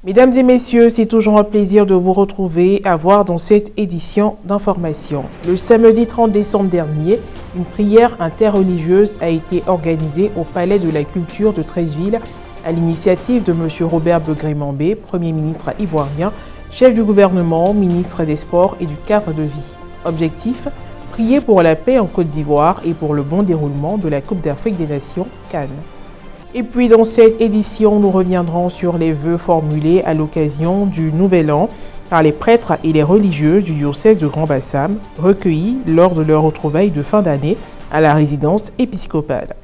Mesdames et messieurs, c'est toujours un plaisir de vous retrouver à voir dans cette édition d'information. Le samedi 30 décembre dernier, une prière interreligieuse a été organisée au Palais de la Culture de Treichville à l'initiative de M. Robert Begré-Mambé, Premier ministre ivoirien, chef du gouvernement, ministre des Sports et du cadre de vie. Objectif : prier pour la paix en Côte d'Ivoire et pour le bon déroulement de la Coupe d'Afrique des Nations, CAN. Et puis dans cette édition, nous reviendrons sur les vœux formulés à l'occasion du Nouvel An par les prêtres et les religieuses du diocèse de Grand-Bassam, recueillis lors de leur retrouvaille de fin d'année à la résidence épiscopale.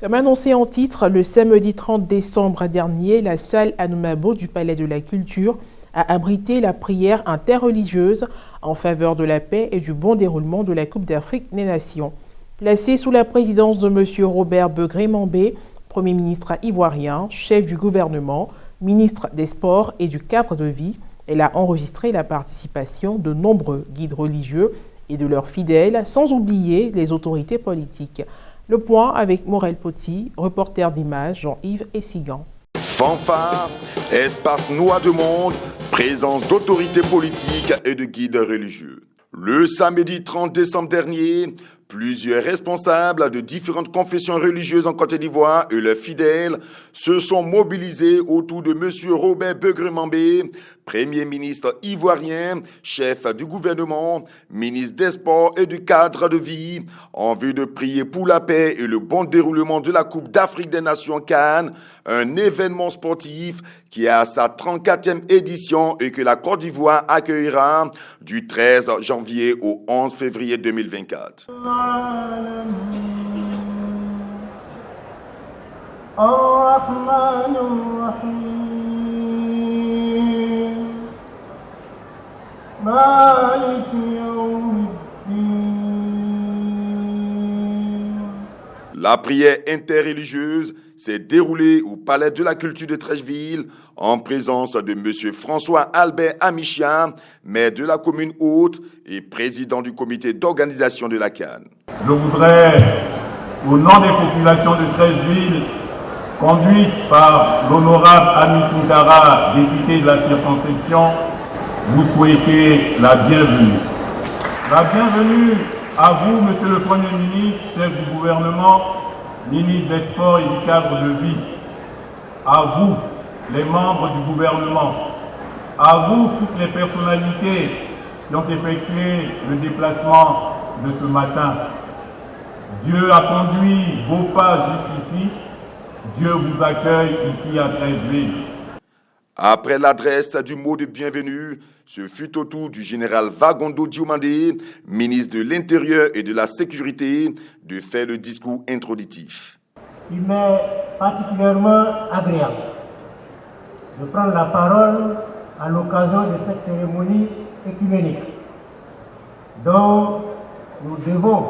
Comme annoncé en titre, le samedi 30 décembre dernier, la salle Anoumabo du Palais de la Culture a abrité la prière interreligieuse en faveur de la paix et du bon déroulement de la Coupe d'Afrique des Nations. Placée sous la présidence de M. Robert Begré-Mambé, Premier ministre ivoirien, chef du gouvernement, ministre des Sports et du cadre de vie, elle a enregistré la participation de nombreux guides religieux et de leurs fidèles, sans oublier les autorités politiques. Le point avec Morel Poti, reporter d'images Jean-Yves Essigan. Fanfare, espace noir de monde, présence d'autorités politiques et de guides religieux. Le samedi 30 décembre dernier, plusieurs responsables de différentes confessions religieuses en Côte d'Ivoire et leurs fidèles se sont mobilisés autour de M. Robert Begré-Mambé, Premier ministre ivoirien, chef du gouvernement, ministre des Sports et du cadre de vie, en vue de prier pour la paix et le bon déroulement de la Coupe d'Afrique des Nations CAN, un événement sportif qui est à sa 34e édition et que la Côte d'Ivoire accueillera du 13 janvier au 11 février 2024. La prière interreligieuse s'est déroulée au Palais de la Culture de Treichville en présence de M. François-Albert Amichia, maire de la commune haute et président du comité d'organisation de la CAN. Je voudrais, au nom des populations de Treichville, conduites par l'honorable Ami Tunkara, député de la circonscription, vous souhaiter la bienvenue. La bienvenue à vous, Monsieur le Premier ministre, chef du gouvernement, ministre des Sports et du cadre de vie. À vous, les membres du gouvernement. À vous, toutes les personnalités qui ont effectué le déplacement de ce matin. Dieu a conduit vos pas jusqu'ici. Dieu vous accueille ici à Treichville. Après l'adresse du mot de bienvenue, ce fut au tour du général Vagondo Diomandé, ministre de l'Intérieur et de la Sécurité, de faire le discours introductif. Il m'est particulièrement agréable de prendre la parole à l'occasion de cette cérémonie écuménique dont nous devons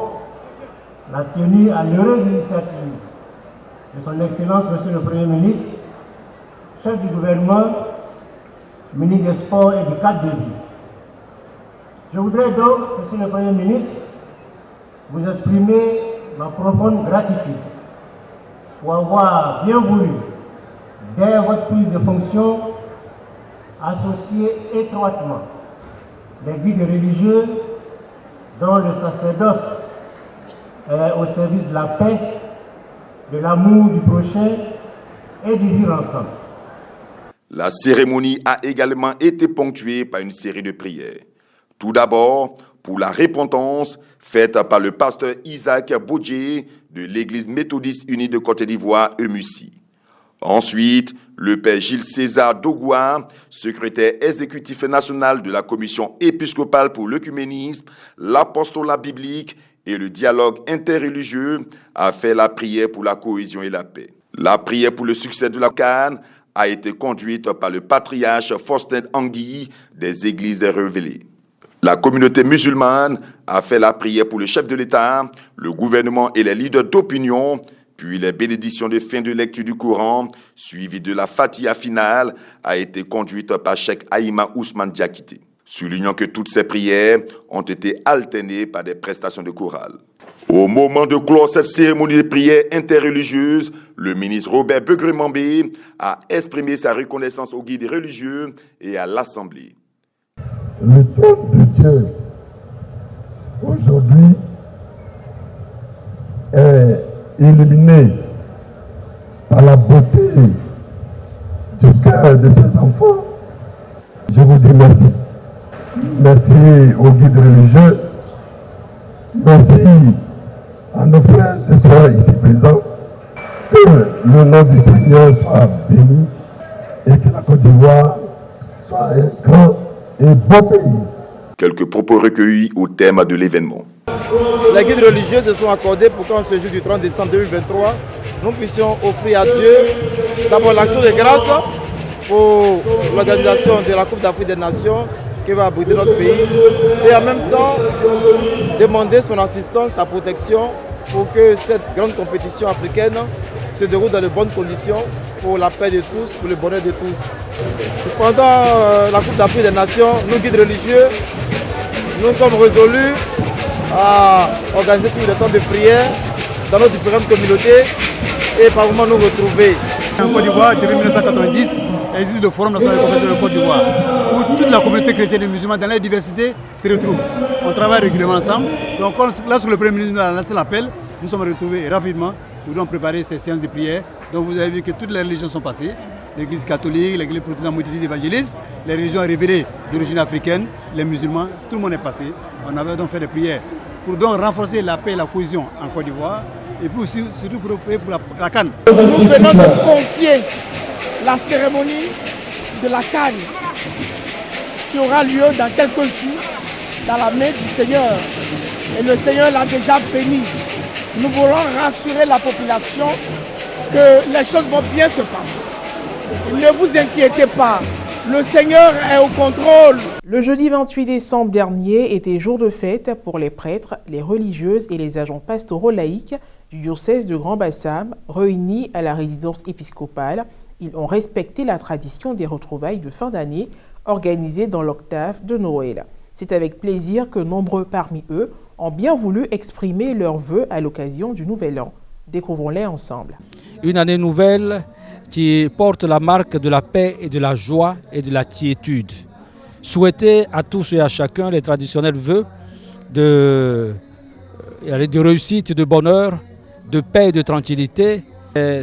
la tenue à l'heureuse initiative de son Excellence Monsieur le Premier ministre, chef du gouvernement, ministre des Sports et du cadre de vie. Je voudrais donc, Monsieur le Premier ministre, vous exprimer ma profonde gratitude pour avoir bien voulu, dès votre prise de fonction, associer étroitement les guides religieux dont le sacerdoce est au service de la paix, de l'amour du prochain et du vivre ensemble. La cérémonie a également été ponctuée par une série de prières. Tout d'abord, pour la repentance faite par le pasteur Isaac Bodje de l'Église méthodiste unie de Côte d'Ivoire, EMUSI. Ensuite, le père Gilles César Dogoua, secrétaire exécutif national de la commission épiscopale pour l'œcuménisme, l'apostolat biblique et le dialogue interreligieux, a fait la prière pour la cohésion et la paix. La prière pour le succès de la CAN a été conduite par le patriarche Faustin Anguille des Églises révélées. La communauté musulmane a fait la prière pour le chef de l'État, le gouvernement et les leaders d'opinion, puis les bénédictions de fin de lecture du Coran, suivies de la Fatiha finale, a été conduite par Cheikh Aïma Ousmane Diakité. soulignant que toutes ces prières ont été alternées par des prestations de chorale. Au moment de clore cette cérémonie de prière interreligieuse, le ministre Robert Begré-Mambé a exprimé sa reconnaissance aux guides religieux et à l'Assemblée. Le trône de Dieu, aujourd'hui, est illuminé par la beauté du cœur de ses enfants. Je vous dis merci. Merci aux guides religieux. Merci à nos frères et sœurs ici présents. Que le nom du Seigneur soit béni et que la Côte d'Ivoire soit un grand et beau pays. Quelques propos recueillis au thème de l'événement. Les guides religieux se sont accordés pour qu'en ce jour du 30 décembre 2023, nous puissions offrir à Dieu d'abord l'action de grâce pour l'organisation de la Coupe d'Afrique des Nations qui va abriter notre pays et en même temps demander son assistance, sa protection pour que cette grande compétition africaine se déroule dans de bonnes conditions pour la paix de tous, pour le bonheur de tous. Pendant la Coupe d'Afrique des Nations, nous guides religieux, nous sommes résolus à organiser tous les temps de prière dans nos différentes communautés et par moment nous retrouver. En Côte d'Ivoire, depuis 1990, existe le Forum national de confédération de Côte d'Ivoire, où toute la communauté chrétienne et musulmane dans leur diversité se retrouve. On travaille régulièrement ensemble. Donc lorsque le Premier ministre a lancé l'appel, nous sommes retrouvés rapidement. Nous devons préparer ces séances de prière. Donc vous avez vu que toutes les religions sont passées. L'église catholique, l'église protestante, méthodiste, évangéliste, les religions révélées d'origine africaine, les musulmans, tout le monde est passé. On avait donc fait des prières pour donc renforcer la paix et la cohésion en Côte d'Ivoire et puis aussi, surtout pour prier pour la CAN. Nous venons de confier la cérémonie de la CAN qui aura lieu dans quelques jours dans la main du Seigneur. Et le Seigneur l'a déjà béni. Nous voulons rassurer la population que les choses vont bien se passer. Et ne vous inquiétez pas, le Seigneur est au contrôle. Le jeudi 28 décembre dernier était jour de fête pour les prêtres, les religieuses et les agents pastoraux laïcs du diocèse de Grand-Bassam réunis à la résidence épiscopale. Ils ont respecté la tradition des retrouvailles de fin d'année organisées dans l'octave de Noël. C'est avec plaisir que nombreux parmi eux ont bien voulu exprimer leurs vœux à l'occasion du Nouvel An. Découvrons-les ensemble. Une année nouvelle qui porte la marque de la paix et de la joie et de la quiétude. Souhaiter à tous et à chacun les traditionnels vœux de réussite, de bonheur, de paix et de tranquillité.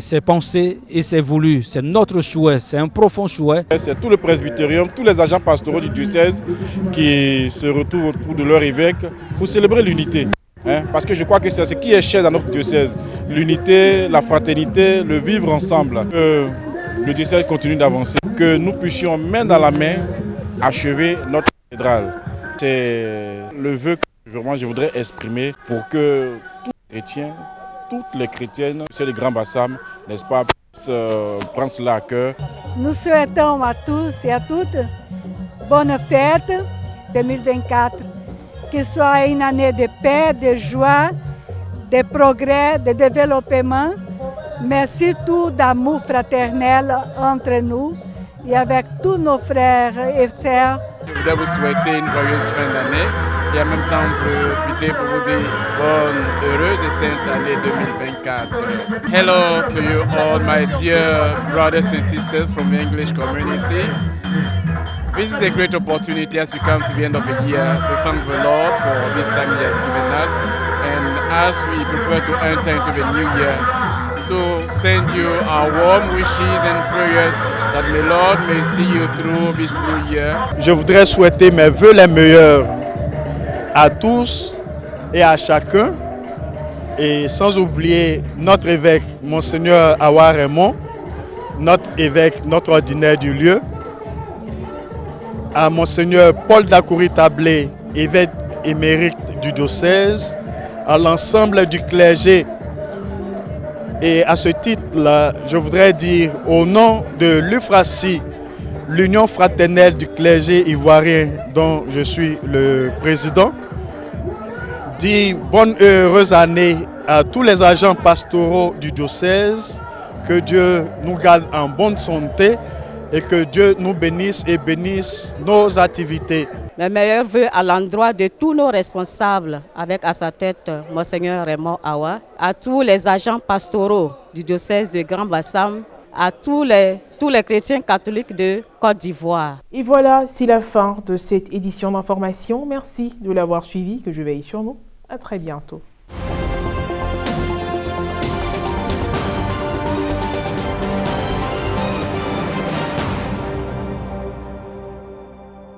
C'est pensé et c'est voulu, c'est notre souhait, c'est un profond souhait. C'est tout le presbytérium, tous les agents pastoraux du diocèse qui se retrouvent autour de leur évêque pour célébrer l'unité. Parce que je crois que c'est ce qui est cher dans notre diocèse, l'unité, la fraternité, le vivre ensemble. Que le diocèse continue d'avancer, que nous puissions main dans la main achever notre cathédrale. C'est le vœu que vraiment je voudrais exprimer pour que tous les chrétiens, toutes les chrétiennes, c'est le Grand Bassam, n'est-ce pas, prendre cela à cœur. Nous souhaitons à tous et à toutes bonne fête 2024, que soit une année de paix, de joie, de progrès, de développement, mais surtout d'amour fraternel entre nous et avec tous nos frères et sœurs. Je voudrais vous souhaiter une joyeuse fin d'année et en même temps profiter pour vous dire bonne, heureuse et sainte année 2024. Hello to you all, my dear brothers and sisters from the English community. This is a great opportunity as we come to the end of the year to thank the Lord for this time He has given us, and as we prepare to enter into the new year, to send you our warm wishes and prayers that the Lord may see you through this new year. Je voudrais souhaiter mes vœux les meilleurs à tous et à chacun, et sans oublier notre évêque, Monseigneur Awa Raymond, notre évêque, notre ordinaire du lieu, à Monseigneur Paul Dacoury Tablé, évêque émérite du diocèse, à l'ensemble du clergé. Et à ce titre-là, je voudrais dire au nom de l'UFRACI, l'Union fraternelle du clergé ivoirien dont je suis le président, dire bonne et heureuse année à tous les agents pastoraux du diocèse, que Dieu nous garde en bonne santé et que Dieu nous bénisse et bénisse nos activités. Mes meilleurs vœux à l'endroit de tous nos responsables, avec à sa tête Monseigneur Raymond Awa, à tous les agents pastoraux du diocèse de Grand Bassam, à tous les chrétiens catholiques de Côte d'Ivoire. Et voilà, c'est la fin de cette édition d'information. Merci de l'avoir suivi, que je veille sur nous. À très bientôt.